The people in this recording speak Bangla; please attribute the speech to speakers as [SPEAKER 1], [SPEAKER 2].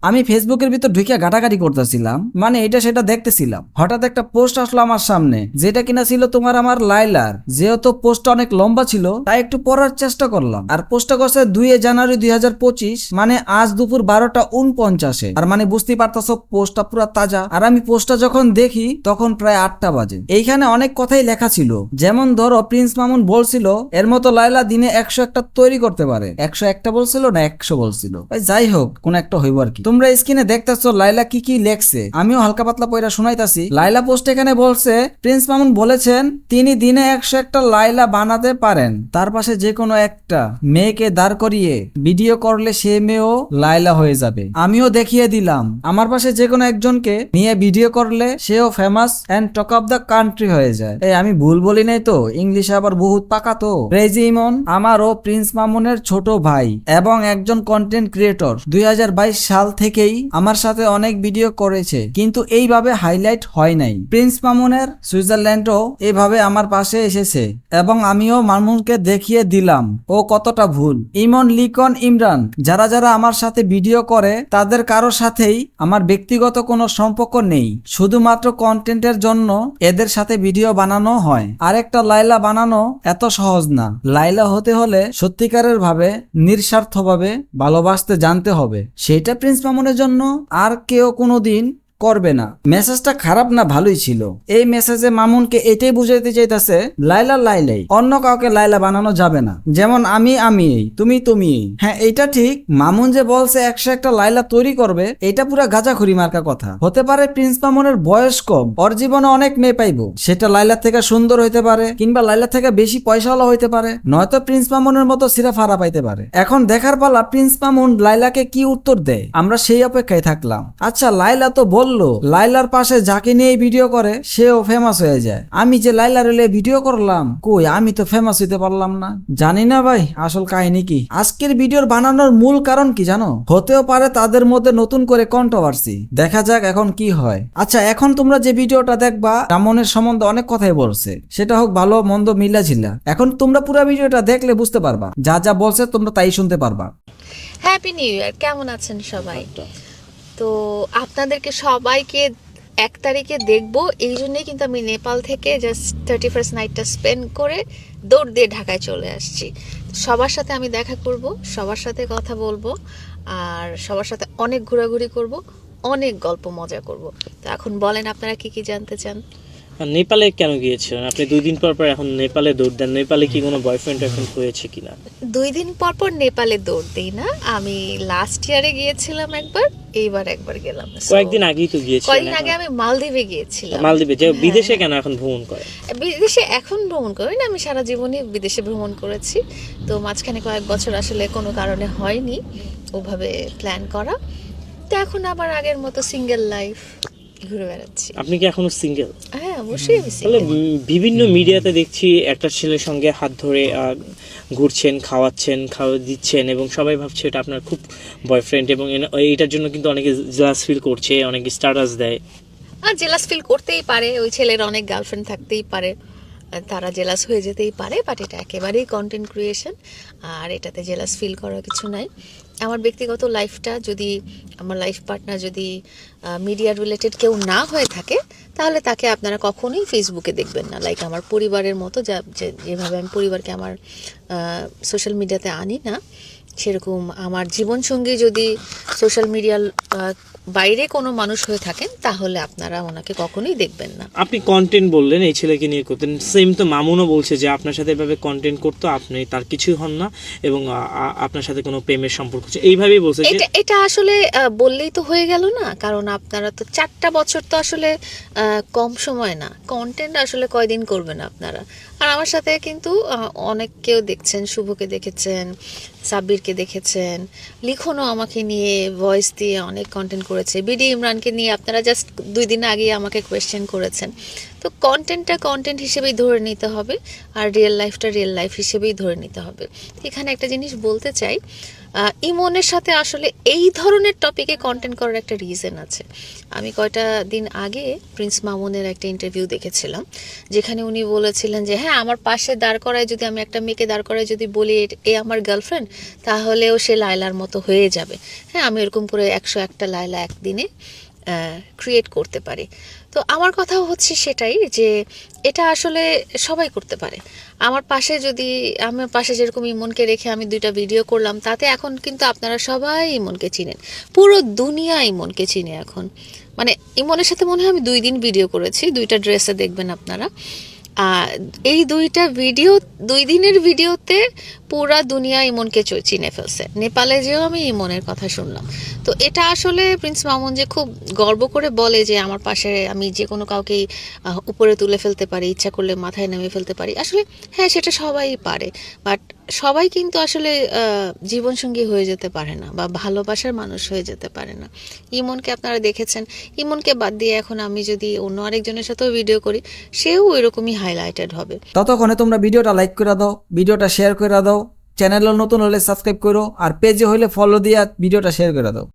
[SPEAKER 1] আমি ফেসবুকের ভিতর ঢুকে ঘাটাঘাটি করতেছিলাম, মানে এটা সেটা দেখতেছিলাম। হঠাৎ একটা পোস্ট আসলো আমার সামনে, যেটা কিনা ছিল তোমার আমার লাইলার। যেহেতু পোস্টটা অনেক লম্বা ছিল তাই একটু পড়ার চেষ্টা করলাম। আর পোস্টটা করছে 2 জানুয়ারি 2025, মানে আজ দুপুর 12টা 49। আর মানে বুঝতেই পারতেছো পোস্টটা পুরো তাজা। আর আমি পোস্টটা যখন দেখি তখন প্রায় 8টা বাজে। এইখানে অনেক কথাই লেখা ছিল, যেমন ধরো প্রিন্স মামুন বলছিল এর মতো লাইলা দিনে 101টা তৈরি করতে পারে। 101টা বলছিল না 100 বলছিল, যাই হোক কোন একটা হইব আর কি। তোমরা স্ক্রিনে দেখতেছো লাইলা কি কি লেখছে, আমিও হালকা পাতলা পয়রা শোনাইতাছি। লাইলা পোস্ট এখানে বলছে প্রিন্স মামুন বলেছেন তিনি দিনে 101টা লাইলা বানাতে পারেন। তার পাশে যে কোনো একটা মেয়েকে দাঁড় করিয়ে ভিডিও করলে সে মেয়েও লাইলা হয়ে যাবে। আমিও দেখিয়ে দিলাম আমার পাশে যে কোনো একজনকে নিয়ে ভিডিও করলে সেও famous and talk of the country হয়ে যায়। এই আমি ভুল বলি নাই তো? ইংলিশে আবার বহুত পাকা তো। ক্রেজি ইমন আমারও প্রিন্স মামুনের ছোট ভাই এবং একজন কন্টেন্ট ক্রিয়েটর। 2022 সাল থেকেই আমার সাথে অনেক ভিডিও করেছে, কিন্তু এইভাবে হাইলাইট হয় নাই। প্রিন্স মামুনের সুইজারল্যান্ডও এইভাবে আমার পাশে এসেছে এবং আমিও মামুনকে দেখিয়ে দিলাম ও কতটা ভুল। ইমন, লিকন, ইমরান যারা যারা আমার সাথে ভিডিও করে তাদের কারোর সাথেই আমার ব্যক্তিগত কোনো সম্পর্ক নেই, শুধুমাত্র কন্টেন্টের জন্য এদের সাথে ভিডিও বানানো হয়। আরেকটা লাইলা বানানো এত সহজ না। লাইলা হতে হলে সত্যিকারের ভাবে নিঃস্বার্থভাবে ভালোবাসতে জানতে হবে, সেটা প্রিন্স মামুনের জন্য আর কেউ কোনোদিন করবে না। মেসেজটা খারাপ না, ভালোই ছিল। এই মেসেজে মামুনকে এটাই বুঝাইতে চাইতেছে লাইলা লাইলাই, অন্য কাউকে লাইলা বানানো যাবে না। যেমন আমি তুমি। হ্যাঁ এটা ঠিক, মামুন যে বলছে 101টা লাইলা তৈরি করবে এটা পুরা গাঁজাখুরি মার্কা কথা। হতে পারে প্রিন্স মামুনের বয়স কম, ওর জীবনে অনেক মেয়ে পাইবো, সেটা লাইলা থেকে সুন্দর হইতে পারে কিংবা লাইলা থেকে বেশি পয়সাওয়ালা হইতে পারে, নয়তো প্রিন্স মামুনের মতো সিরা ফারা পাইতে পারে। এখন দেখার পালা প্রিন্স মামুন লাইলাকে কি উত্তর দেয়, আমরা সেই অপেক্ষায় থাকলাম। আচ্ছা লাইলা তো বললো লাইলার পাশে যাকে নিয়ে ভিডিও করে সেও ফেমাস হয়ে যায়। আমি যে লাইলার এলে ভিডিও করলাম, কই আমি তো ফেমাস হইতে পারলাম না। জানি না ভাই আসল কাহিনী কি। আজকের ভিডিওর বানানোর মূল কারণ কি জানো? হতেও পারে তাদের মধ্যে নতুন করে কন্ট্রোভার্সি। দেখা যাক এখন কি হয়। আচ্ছা এখন তোমরা যে ভিডিওটা দেখবা রামনের সম্বন্ধে অনেক কথাই বলছে, সেটা হোক ভালো মন্দ মিলা ঝিলা। এখন তোমরা পুরো ভিডিওটা দেখলে বুঝতে পারবা, যা যা বলছে তোমরা তাই শুনতে পারবা।
[SPEAKER 2] হ্যাপি নিউ ইয়ার, কেমন আছেন সবাই? তো আপনাদেরকে সবাইকে 1 তারিখে দেখবো, এই জন্যই কিন্তু আমি নেপাল থেকে জাস্ট 31st নাইটটা স্পেন্ড করে দৌড় দিয়ে ঢাকায় চলে আসছি। সবার সাথে আমি দেখা করব, সবার সাথে কথা বলবো, আর সবার সাথে অনেক ঘোরাঘুরি করব, অনেক গল্প মজা করব। তো এখন বলেন আপনারা কি কি জানতে চান?
[SPEAKER 3] নেপালে কেন গিয়েছিলেন আপনি? 2 দিন পর পর এখন নেপালে দৌড় দেন। নেপালে কি কোনো বয়ফ্রেন্ড হয়েছে কিনা?
[SPEAKER 2] 2 দিন পর পর নেপালে দৌড় দিই না। আমি লাস্ট ইয়ারে গিয়েছিলাম একবার, এইবার একবার গেলাম।
[SPEAKER 3] কয়েকদিন আগেই তো গিয়েছিলেন।
[SPEAKER 2] কয়েকদিন আগে আমি মালদ্বীপে গিয়েছিলাম।
[SPEAKER 3] মালদ্বীপে যে বিদেশে কেন এখন ভ্রমণ করেন?
[SPEAKER 2] বিদেশে এখন ভ্রমণ করি না, আমি সারা জীবনই বিদেশে ভ্রমণ করেছি। তো মাঝখানে কয়েক বছর আসলে কোনো কারণে হয়নি ওভাবে প্ল্যান করা। তো এখন আবার আগের মতো সিঙ্গেল লাইফ ঘুরে বেড়াচ্ছি।
[SPEAKER 3] আপনি কি এখনো সিঙ্গেল?
[SPEAKER 2] হ্যাঁ অবশ্যই আমি
[SPEAKER 3] তাহলে
[SPEAKER 2] সিঙ্গেল।
[SPEAKER 3] বিভিন্ন মিডিয়াতে দেখছি একটা ছেলের সঙ্গে হাত ধরে ঘুরছেন, খাওয়া দিচ্ছেন এবং সবাই ভাবছে এটা আপনার খুব বয়ফ্রেন্ড, এবং এটার জন্য কিন্তু অনেকে জেলাস ফিল করছে, অনেকে স্ট্যাটাস দেয়।
[SPEAKER 2] আর জেলাস ফিল করতেই পারে, ওই ছেলের অনেক গার্লফ্রেন্ড থাকতেই পারে, তারা জেলাস হয়ে যেতেই পারে। বাট এটা একেবারেই কন্টেন্ট ক্রিয়েশন, আর এটাতে জেলাস ফিল করার কিছু নাই। আমার ব্যক্তিগত লাইফটা যদি, আমার লাইফ পার্টনার যদি মিডিয়া রিলেটেড কেউ না হয়ে থাকে, তাহলে তাকে আপনারা কখনোই ফেসবুকে দেখবেন না। লাইক আমার পরিবারের মতো যেভাবে আমি পরিবারকে আমার সোশ্যাল মিডিয়াতে আনি না, সেরকম আমার জীবনসঙ্গী যদি সোশ্যাল মিডিয়ার বাইরে কোনো মানুষ হয়ে থাকেন, তাহলে আপনারা ওনাকে কখনোই দেখবেন না।
[SPEAKER 3] আপনি কন্টেন্ট বললেন এই ছেলেকে নিয়ে করতেন, সেম তো মামুনও বলছে যে আপনার সাথে এভাবে কন্টেন্ট করতো, আপনি তার কিছুই হন না এবং আপনার সাথে কোনো প্রেমের সম্পর্ক আছে, এইভাবেই বলছে।
[SPEAKER 2] এটা আসলে বললেই তো হয়ে গেল না? কারণ আপনারা তো 4টা বছর তো আসলে কম সময় না। কন্টেন্ট আসলে কয়দিন করবেন আপনারা? আর আমার সাথে কিন্তু অনেককেও দেখছেন, শুভকে দেখেছেন, সাব্বিরকে দেখেছেন, লিখনও আমাকে নিয়ে ভয়েস দিয়ে অনেক কন্টেন্ট করেছে, বিডি ইমরানকে নিয়ে আপনারা জাস্ট 2 দিন আগে আমাকে কোয়েশ্চেন করেছেন। তো কন্টেন্টটা কন্টেন্ট হিসেবেই ধরে নিতে হবে, আর রিয়েল লাইফটা রিয়েল লাইফ হিসেবেই ধরে নিতে হবে। এখানে একটা জিনিস বলতে চাই, ইমনের সাথে আসলে এই ধরনের টপিকে কন্টেন্ট করার একটা রিজন আছে। আমি কয়টা দিন আগে প্রিন্স মামুনের একটা ইন্টারভিউ দেখেছিলাম, যেখানে উনি বলেছিলেন যে হ্যাঁ, আমার পাশে দাঁড় করায় যদি আমি একটা মেয়েকে দাঁড় করায় যদি বলি এ আমার গার্লফ্রেন্ড, তাহলেও সে লায়লার মতো হয়ে যাবে। হ্যাঁ, আমি এরকম করে 101টা লায়লা একদিনে ক্রিয়েট করতে পারি। তো আমার কথা হচ্ছে সেটাই, যে এটা আসলে সবাই করতে পারে। আমার পাশে যেরকম ইমনকে রেখে আমি 2টা ভিডিও করলাম, তাতে এখন কিন্তু আপনারা সবাই ইমনকে চিনেন, পুরো দুনিয়া ইমনকে চিনে এখন। মানে ইমনের সাথে মনে হয় আমি 2 দিন ভিডিও করেছি, 2টা ড্রেসে দেখবেন আপনারা। এই 2 দিনের ভিডিওতে পুরা দুনিয়া ইমনকে চিনে ফেলছে। নেপালে যেও আমি ইমনের কথা শুনলাম। তো এটা আসলে প্রিন্স মামুন যে খুব গর্ব করে বলে যে আমার পাশে আমি যে কোনো কাউকেই উপরে তুলে ফেলতে পারি, ইচ্ছা করলে মাথায় নামিয়ে ফেলতে পারি, আসলে হ্যাঁ, সেটা সবাই পারে। বাট সবাই কিন্তু আসলে জীবনসঙ্গী হয়ে যেতে পারে না, বা ভালোবাসার মানুষ হয়ে যেতে পারে না। ইমনকে আপনারা দেখেছেন, ইমনকে বাদ দিয়ে এখন আমি যদি অন্য আরেকজনের সাথেও ভিডিও করি, সেও ওইরকমই হাইলাইটেড হবে।
[SPEAKER 1] ততক্ষণে তোমরা ভিডিওটা লাইক করে দাও, ভিডিওটা শেয়ার করে দাও, চ্যানেল নতুন হলে সাবস্ক্রাইব করো, আর পেজে হলে ফলো দিয়ে ভিডিওটা শেয়ার করে দাও।